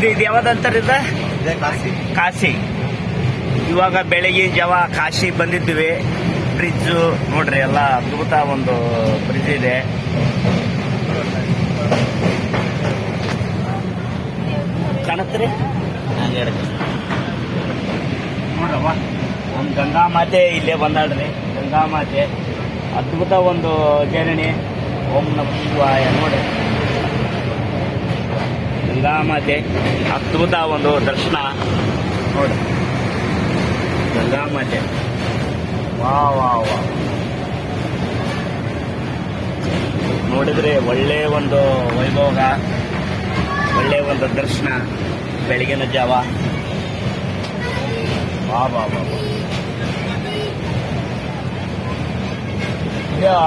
ಇದು ಯಾವ್ದಂತಾರೆ ಇದು? ಕಾಶಿ. ಇವಾಗ ಬೆಳಗಿನ ಜಾವ ಕಾಶಿ ಬಂದಿದ್ವಿ. ಬ್ರಿಡ್ಜ್ ನೋಡ್ರಿ, ಎಲ್ಲ ಅದ್ಭುತ ಒಂದು ಬ್ರಿಡ್ಜ್ ಇದೆ. ಕಾಣತ್ರಿ ನೋಡ್ರವ್ವ, ನಮ್ಮ ಗಂಗಾ ಮಾತೆ ಇಲ್ಲೇ ಬಂದಾಳ್ರಿ. ಗಂಗಾ ಮಾತೆ ಅದ್ಭುತ ಒಂದು ಜರ್ನಿ. ಓಂ ನಮಃ ಶಿವಾಯ. ನೋಡ್ರಿ, ಗಂಗಾ ಮಾತೆ ಅದ್ಭುತ ಒಂದು ದರ್ಶನ. ನೋಡ್ರಿ, ಗಂಗಾ ಮಾತೆ ವಾ ವಾ ವಾ. ನೋಡಿದ್ರೆ ಒಳ್ಳೆ ಒಂದು ವೈಭೋಗ, ಒಳ್ಳೆ ಒಂದು ದರ್ಶನ ಬೆಳಗಿನ ಜಾವ. ವಾ ವಾ ವಾ.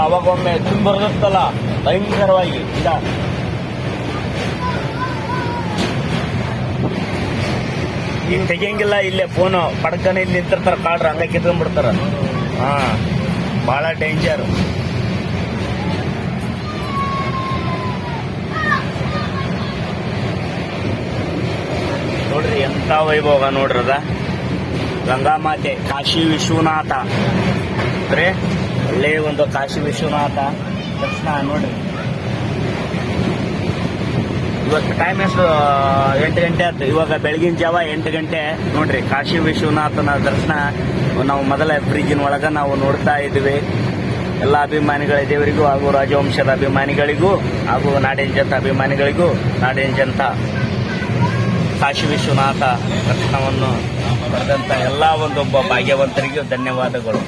ಅವಾಗೊಮ್ಮೆ ತುಂಬಿರ್ತಲ್ಲ ಭಯಂಕರವಾಗಿ. ಈಗ ತೆಗಿಯಂಗಿಲ್ಲ, ಇಲ್ಲೇ ಫೋನು ಪಡ್ಕನೆ ಇಲ್ಲಿ ನಿಂತಿರ್ತಾರ, ಕಾಡ್ರ ಹಂಗ ಕಿತ್ಕೊಂಡ್ಬಿಡ್ತಾರ. ಹಾ, ಬಹಳ ಡೇಂಜರ್. ನೋಡ್ರಿ ಎಂತ ವೈಭೋಗ ನೋಡ್ರದ. ಗಂಗಾ ಮಾತೆ ಕಾಶಿ ವಿಶ್ವನಾಥ ಅಂದ್ರೆ ಒಳ್ಳೆ ಒಂದು ಕಾಶಿ ವಿಶ್ವನಾಥ ದರ್ಶನ. ನೋಡ್ರಿ, ಇವತ್ತು ಟೈಮ್ ಎಷ್ಟು? 8 ಗಂಟೆ ಆಯ್ತು. ಇವಾಗ ಬೆಳಗಿನ ಜಾವ 8 ಗಂಟೆ. ನೋಡ್ರಿ, ಕಾಶಿ ವಿಶ್ವನಾಥನ ದರ್ಶನ ನಾವು ಮೊದಲ ಬ್ರಿಡ್ಜಿನ ಒಳಗ ನಾವು ನೋಡ್ತಾ ಇದ್ವಿ. ಎಲ್ಲ ಅಭಿಮಾನಿಗಳ ದೇವರಿಗೂ ಹಾಗೂ ರಾಜವಂಶದ ಅಭಿಮಾನಿಗಳಿಗೂ ಹಾಗೂ ನಾಡಿನ ಜನತಾ ಅಭಿಮಾನಿಗಳಿಗೂ ನಾಡಿನ ಜನತಾ ಕಾಶಿ ವಿಶ್ವನಾಥ ದರ್ಶನವನ್ನು ಪಡೆದಂತ ಎಲ್ಲ ಒಂದು ಭಾಗ್ಯವಂತರಿಗೂ ಧನ್ಯವಾದಗಳು.